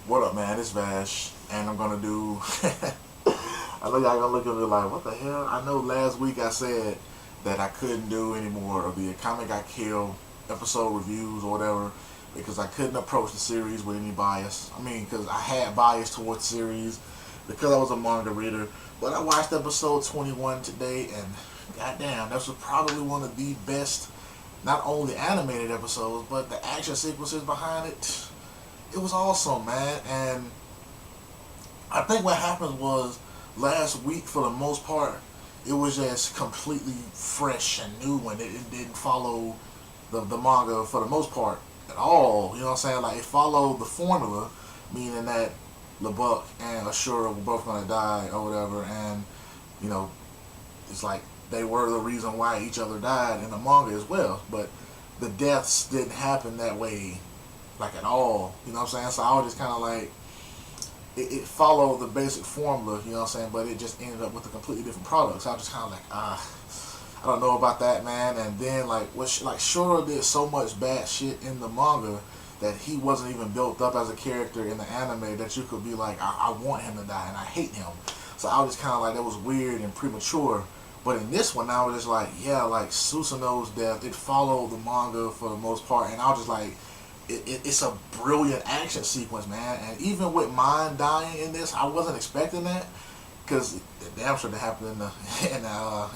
What up, man? It's Vash, and I'm gonna do. I know y'all gonna look at me like, what the hell? I know last week I said that I couldn't do any more of the Akame got killed episode reviews or whatever because I couldn't approach the series with any bias. I mean, because I had bias towards the series because I was a manga reader. But I watched episode 21 today, and goddamn, this was probably one of the best, not only animated episodes, but the action sequences behind it. It was awesome, man. And I think what happened was last week, for the most part, it was just completely fresh and new, and it didn't follow the manga for the most part at all. You know what I'm saying? Like, it followed the formula, meaning that LeBuck and Ashura were both gonna die or whatever, and you know, it's like they were the reason why each other died in the manga as well. But the deaths didn't happen that way, like, at all. You know what I'm saying? So I was just kind of like, it followed the basic formula, you know what I'm saying, but it just ended up with a completely different product. So I was just kind of like, I don't know about that, man. And then, like, Shura did so much bad shit in the manga that he wasn't even built up as a character in the anime that you could be like, I want him to die and I hate him. So I was just kind of like, that was weird and premature. But in this one, I was just like, yeah, like, Susanoo's death, it followed the manga for the most part, and I was just like, it's a brilliant action sequence, man. And even with mine dying in this, I wasn't expecting that because it damn sure didn't happen in the in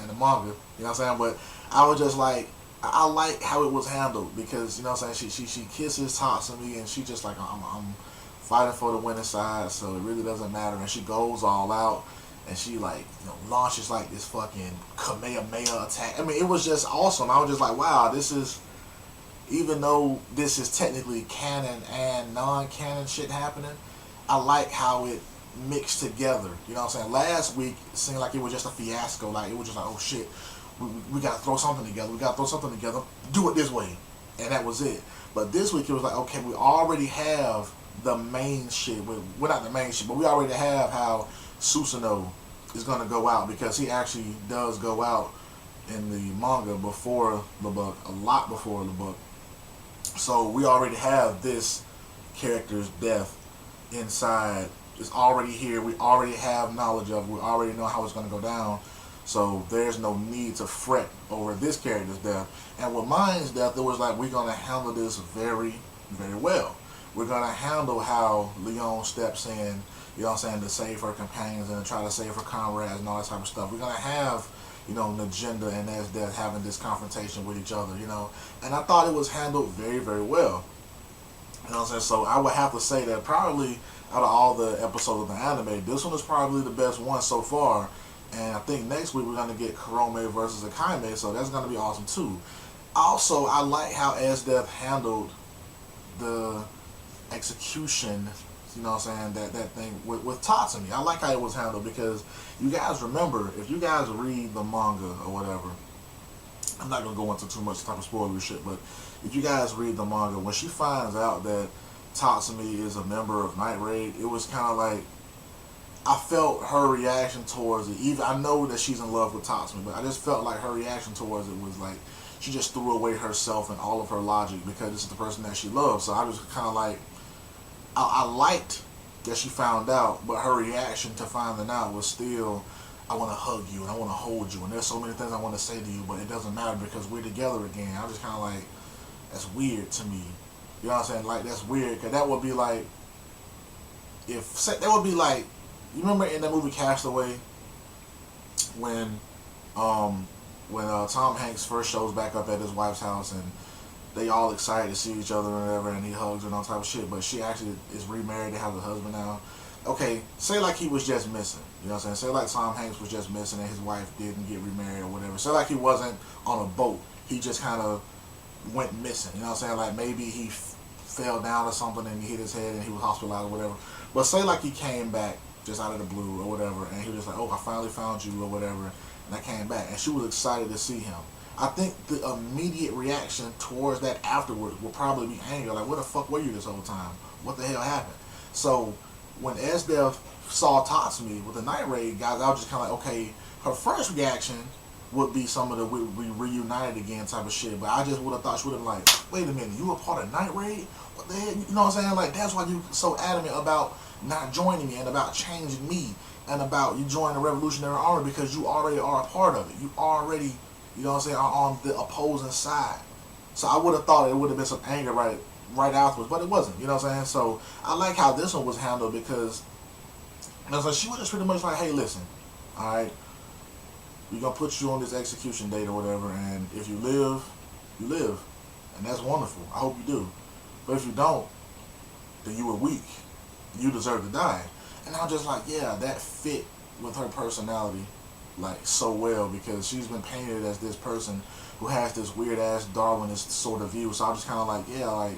the manga. You know what I'm saying? But I was just like, I like how it was handled because, you know what I'm saying, she kisses Tatsumi and she just like, I'm fighting for the winning side, so it really doesn't matter. And she goes all out and she, like, you know, launches like this fucking Kamehameha attack. I mean, it was just awesome. I was just like, wow, this is, even though this is technically canon and non-canon shit happening, I like how it mixed together. You know what I'm saying? Last week it seemed like it was just a fiasco. Like, it was just like, oh shit, we gotta throw something together. We gotta throw something together. Do it this way, and that was it. But this week it was like, okay, we already have the main shit. Well, not the main shit, but we already have how Susanoo is gonna go out, because he actually does go out in the manga before LeBuck, a lot before LeBuck. So we already have this character's death inside. It's already here. We already have knowledge of it. We already know how it's going to go down. So there's no need to fret over this character's death. And with mine's death, it was like, we're going to handle this very, very well. We're going to handle how Leon steps in, you know what I'm saying, to save her companions and to try to save her comrades and all that type of stuff. We're going to have, you know, Najenda and Esdeath having this confrontation with each other, you know. And I thought it was handled very, very well. You know what I'm saying? So I would have to say that probably out of all the episodes of the anime, this one is probably the best one so far. And I think next week we're going to get Karome versus Akame, so that's going to be awesome too. Also, I like how Esdeath handled the execution, you know what I'm saying, that thing with Tatsumi. I like how it was handled, because you guys remember, if you guys read the manga or whatever, I'm not going to go into too much type of spoiler shit, but if you guys read the manga, when she finds out that Tatsumi is a member of Night Raid, it was kind of like, I felt her reaction towards it. Even I know that she's in love with Tatsumi, but I just felt like her reaction towards it was like, she just threw away herself and all of her logic because this is the person that she loves. So I was kind of like, I liked that she found out, but her reaction to finding out was still, I want to hug you and I want to hold you, and there's so many things I want to say to you, but it doesn't matter because we're together again. I was just kind of like, that's weird to me. You know what I'm saying? Like, that's weird, because that would be like, that would be like, you remember in that movie Castaway when Tom Hanks first shows back up at his wife's house and they all excited to see each other and whatever, and he hugs her and all type of shit, but she actually is remarried, they have a husband now. Okay, say like he was just missing, you know what I'm saying? Say like Tom Hanks was just missing and his wife didn't get remarried or whatever. Say like he wasn't on a boat, he just kind of went missing, you know what I'm saying? Like, maybe he fell down or something and he hit his head and he was hospitalized or whatever. But say like he came back just out of the blue or whatever, and he was just like, oh, I finally found you or whatever, and I came back, and she was excited to see him. I think the immediate reaction towards that afterwards will probably be anger. Like, where the fuck were you this whole time? What the hell happened? So when Esdeath saw Tatsumi with the Night Raid guys, I was just kind of like, okay, her first reaction would be some of the we reunited again type of shit. But I just would have thought she would have like, wait a minute, you were part of Night Raid? What the hell? You know what I'm saying? Like that's why you so adamant about not joining me and about changing me and about you joining the Revolutionary Army because you already are a part of it. You already, you know what I'm saying, are on the opposing side. So I would have thought it would have been some anger right afterwards, but it wasn't. You know what I'm saying? So I like how this one was handled because you know, so she was just pretty much like, hey, listen, all right, we're gonna put you on this execution date or whatever, and if you live, you live, and that's wonderful. I hope you do. But if you don't, then you were weak. You deserve to die. And I'm just like, yeah, that fit with her personality like so well because she's been painted as this person who has this weird ass Darwinist sort of view. So I'm just kind of like, yeah, like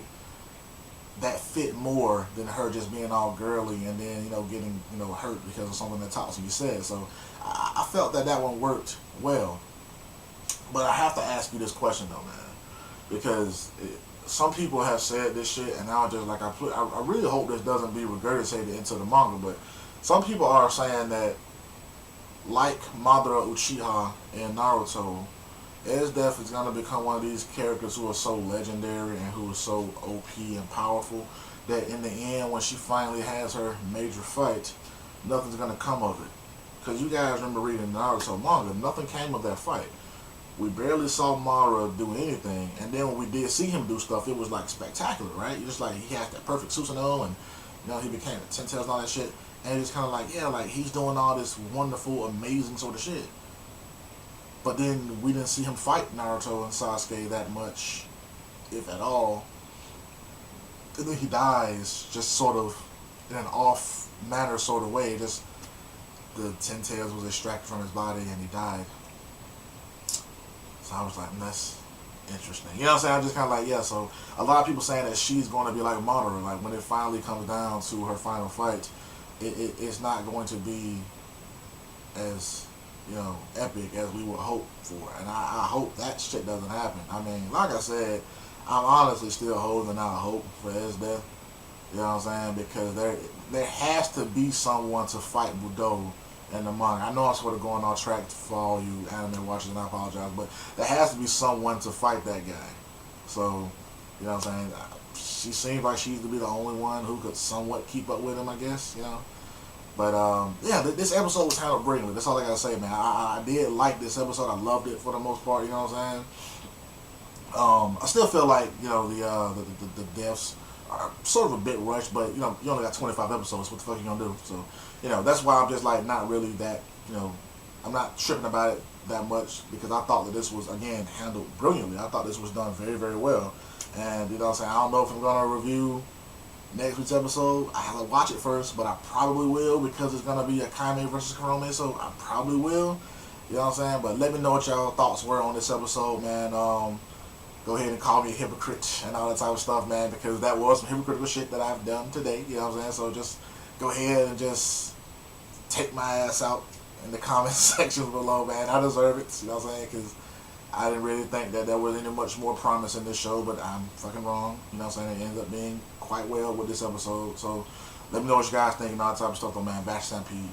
that fit more than her just being all girly and then, you know, getting, you know, hurt because of something that Tatsuki said. So I felt that one worked well. But I have to ask you this question though, man, because some people have said this shit, and I just like I really hope this doesn't be regurgitated into the manga. But some people are saying that, like Madara Uchiha in Naruto, Esdeath is gonna become one of these characters who are so legendary and who are so OP and powerful that in the end, when she finally has her major fight, nothing's gonna come of it. Because you guys remember reading the Naruto manga, nothing came of that fight. We barely saw Madara do anything, and then when we did see him do stuff, it was like spectacular, right? You just like he had that perfect Susanoo, and you know he became a Ten Tails and all that shit, and it's kind of like, yeah, like he's doing all this wonderful, amazing sort of shit. But then we didn't see him fight Naruto and Sasuke that much, if at all. And then he dies, just sort of in an off manner sort of way. Just the Ten Tails was extracted from his body and he died. So I was like, that's interesting. You know what I'm saying? I'm just kind of like, yeah. So a lot of people saying that she's going to be like Madara. Like when it finally comes down to her final fight, it's not going to be as, you know, epic as we would hope for. And I hope that shit doesn't happen. I mean, like I said, I'm honestly still holding out hope for Esdeath. You know what I'm saying? Because there has to be someone to fight Budo in the manga. I know I'm sort of going off track for all you anime watchers, and I apologize, but there has to be someone to fight that guy. So, you know what I'm saying? She seems like she's to be the only one who could somewhat keep up with him, I guess, you know? But, yeah, this episode was handled brilliantly. That's all I gotta say, man. I did like this episode. I loved it for the most part, you know what I'm saying? I still feel like, you know, the deaths are sort of a bit rushed, but, you know, you only got 25 episodes. What the fuck you gonna do? So, you know, that's why I'm just, like, not really that, you know, I'm not tripping about it that much because I thought that this was, again, handled brilliantly. I thought this was done very, very well. And, you know what I'm saying, I don't know if I'm going to review next week's episode. I have to watch it first, but I probably will because it's going to be Akame versus Kurome, so I probably will. You know what I'm saying? But let me know what y'all thoughts were on this episode, man. Go ahead and call me a hypocrite and all that type of stuff, man, because that was some hypocritical shit that I've done today. You know what I'm saying? So just go ahead and just take my ass out in the comment sections below, man. I deserve it. You know what I'm saying? Because I didn't really think that there was any much more promise in this show, but I'm fucking wrong. You know what I'm saying? It ended up being quite well with this episode. So let me know what you guys think and all that type of stuff, though, man. Bash Stampede.